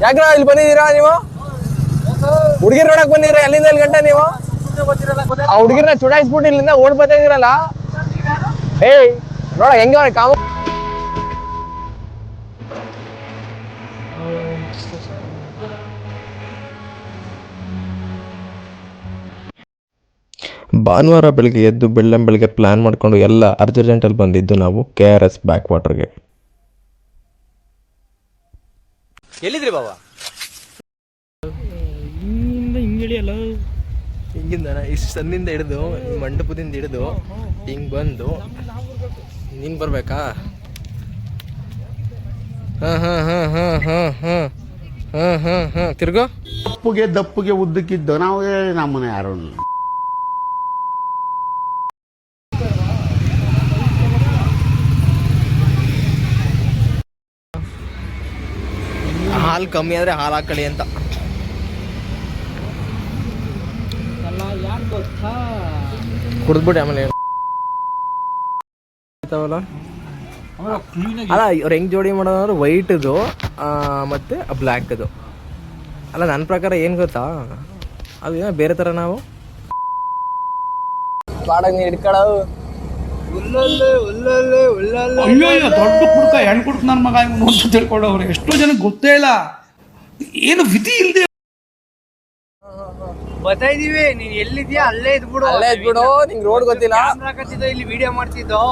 ಯಾಕ್ರ ಇಲ್ಲಿ ಬಂದಿದ್ದೀರಾ ನೀವು? ಹುಡುಗಿರ್ ನೋಡಕ್ ಬಂದಿದ್ದೀರಾ? ಎಲ್ಲಿಂದ ಎಲ್ಲಿ ಗಂಟೆ ನೀವು? ಆ ಹುಡುಗಿರ್ನ ಚುಡಾಯಿಸ್ಬಿಟ್ಟು ಇಲ್ಲಿಂದ ಓಡ್ ಬರ್ತಾ ಇದೀರಲ್ಲ. ಏಯ್ ನೋಡ ಹೆಂಗೆ ಅವ್ರ ಕಾಮ. ಭಾನುವಾರ ಬೆಳಗ್ಗೆ ಎದ್ದು ಬೆಳ್ಳಂಬೆಳಗ್ಗೆ ಪ್ಲ್ಯಾನ್ ಮಾಡಿಕೊಂಡು ಎಲ್ಲ ಅರ್ಜೆಂಟಲ್ಲಿ ಬಂದಿದ್ದು ನಾವು KRS ಬ್ಯಾಕ್ ವಾಟರ್ಗೆ. ಎಲ್ಲಿದ್ರಿ ಬಾಬಾ? ಹಿಂಗಿಂದ ಇಷ್ಟು ಸನ್ನಿಂದ ಹಿಡಿದು ಮಂಟಪದಿಂದ ಹಿಡಿದು ಹಿಂಗೆ ಬಂದು ನೀನು ಬರ್ಬೇಕಾ? ತಿರ್ಗೋ ದಪ್ಪಗೆ ಉದ್ದಕ್ಕಿದ್ದು ನಾವು ನಮ್ಮನೆ ಯಾರು ಹಾಲು ಕಮ್ಮಿ ಆದರೆ ಹಾಲು ಹಾಕೊಳ್ಳಿ ಅಂತ. ಕುಡಿದ್ಬಿಟ್ಟು ಆಮೇಲೆ ಅಲ್ಲ ಅವ್ರು ಹೆಂಗೆ ಜೋಡಿ ಮಾಡೋದಂದ್ರೆ ವೈಟ್ದು ಮತ್ತು ಬ್ಲ್ಯಾಕ್ದು. ಅಲ್ಲ ನನ್ನ ಪ್ರಕಾರ ಏನು ಗೊತ್ತಾ, ಅದು ಏನೋ ಬೇರೆ ಥರ ನಾವು ಬಾಡಾಗ ನೀರು ಹಿಡ್ಕೊಳ್ಳೋ ದೊಡ್ಡ ಕುಡ್ಕ ಹೆಣ್ಣು ಕುಡ್ಕ ನನ್ನ ಮಗ ಅಂತ ತಿಳ್ಕೊಂಡವ್ರೆ. ಎಷ್ಟೋ ಜನ ಗೊತ್ತೇ ಇಲ್ಲ, ಏನು ವಿಧಿ ಇಲ್ಲದೆ ಬರ್ತಾ ಇದೀವಿ. ನೀನ್ ಎಲ್ಲಿದ್ಯಾ ಅಲ್ಲೇ ಇದ್ಬಿಡು. ನಿಂಗೆ ರೋಡ್ ಗೊತ್ತಿಲ್ಲ. ಇಲ್ಲಿ ವಿಡಿಯೋ ಮಾಡ್ತಿದ್ದೋ.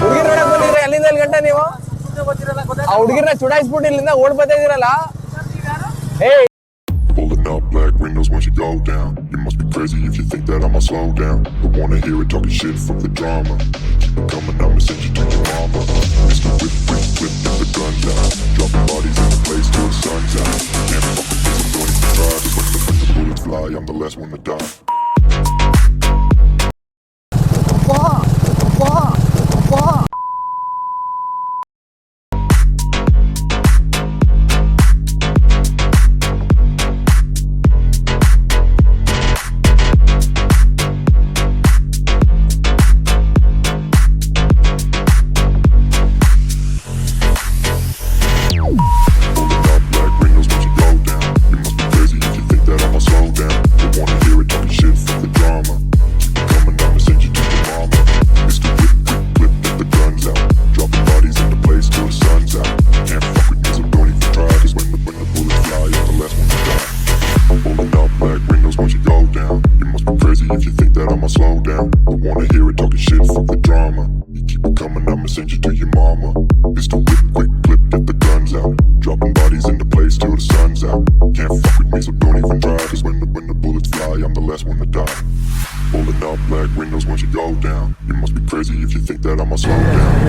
ಹುಡುಗಿರ್ ನೋಡಕ್ ಬಂದಿದ್ರೆ ಎಲ್ಲಿಂದ ಎಲ್ಲಿ ಗಂಟೆ ನೀವು? ಆ ಹುಡುಗಿರ್ನ ಚುಡಾಯಿಸ್ಬಿಟ್ಟು ಇಲ್ಲಿಂದ ಓಡ್ ಬರ್ತಾ ಇದೀರಲ್ಲ. ಏಯ್ Pulling up black windows once you go down. You must be crazy if you think that I'ma slow down. Don't wanna hear it talking shit, fuck the drama. Keep it coming, I'ma send you to your mama. Mr. Whip, whip, whip, get the guns out. Dropping bodies in the place till the sun's out. Can't fuck with this, I'm going to try. Cause when the bullets fly, I'm the last one to die.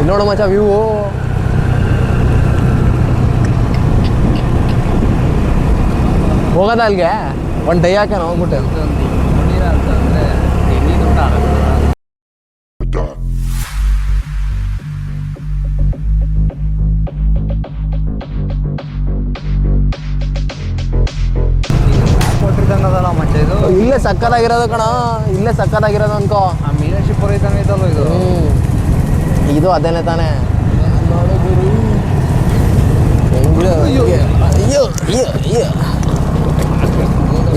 ನೋಡು ಮಚ್ಚ view. ಹೋಗೋದ ಅಲ್ಲಿಗೆ ಒಂದು dye ಹಾಕ ಹೋಗ್ಬಿಟ್ಟೆ. ಇಲ್ಲೇ ಸಕ್ಕತ್ತಾಗಿರೋದು ಕಣ, ಇಲ್ಲೇ ಸಕ್ಕತ್ತಾಗಿರೋದು ಅನ್ಕೋ. ಮೀನಾಕ್ಷಿ ಪುರ ಇದ್ದಾನೆ ಇದಲ್ವ ಇದು? ಇದು ಅದೇನೆ ತಾನೇ.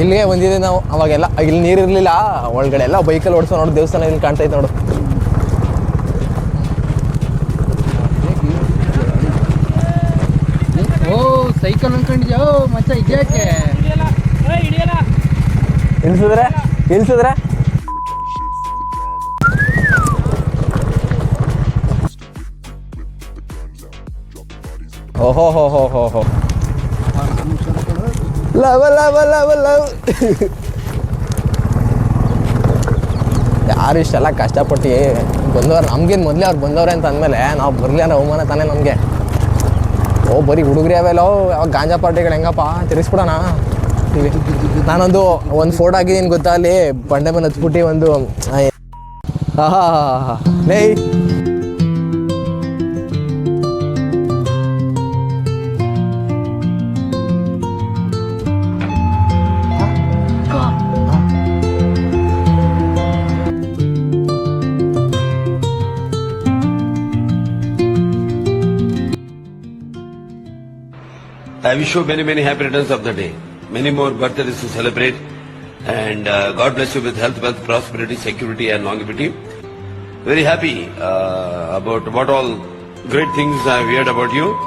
ಇಲ್ಲಿಗೆ ಬಂದಿದೆ ನಾವು. ಅವಾಗೆಲ್ಲ ಇಲ್ಲಿ ನೀರಿರ್ಲಿಲ್ಲ, ಒಳಗಡೆ ಎಲ್ಲ ಬೈಕಲ್ಲಿ ಓಡಿಸೋ ನೋಡು. ದೇವಸ್ಥಾನ ಇಲ್ಲಿ ಕಾಣ್ತೈತೆ ನೋಡು. ಓ ಸೈಕಲ್ ಅನ್ಕೊಂಡಿದ್ಯಾ ಮಚ್ಚ? ಇದ್ಯಾಕೆ ಇಳಿಸಿದ್ರೆ ಇಳಿಸಿದ್ರೆ ಓಹೋ ಹೋ ಹೋ ಹೋ ಹೋ ಲವ್ ಲವ್ ಲವ್ ಲವ್. ಯಾರು ಇಷ್ಟೆಲ್ಲ ಕಷ್ಟಪಟ್ಟು ಬಂದವ್ರು ನಮ್ಗೇನು ಮೊದಲೇ ಅವ್ರು ಬಂದವ್ರೆ ಅಂತ ಅಂದಮೇಲೆ ನಾವು ಬರಲಿ ಅನ್ನೋ ಅವಮಾನ ತಾನೇ ನಮಗೆ. ಓ ಬರೀ ಹುಡುಗ್ರಿ ಅವೆಲ್ಲ ಯಾವಾಗ ಗಾಂಜಾ ಪಾರ್ಟಿಗಳು ಹೆಂಗಪ್ಪ ತಿರ್ಗಿಸ್ಬಿಡೋಣ. ನಾನೊಂದು ಫೋಟೋ ಹಾಕಿದ್ದೀನಿ ಗೊತ್ತಾ, ಅಲ್ಲಿ ಬಂಡೆ ಮೇಲೆ ಹತ್ಬಿಟ್ಟು ಒಂದು ಲೇ I wish you many, many happy returns of the day. Many more birthdays to celebrate. And God bless you with health, wealth, prosperity, security and longevity. Very happy about what all great things I've heard about you.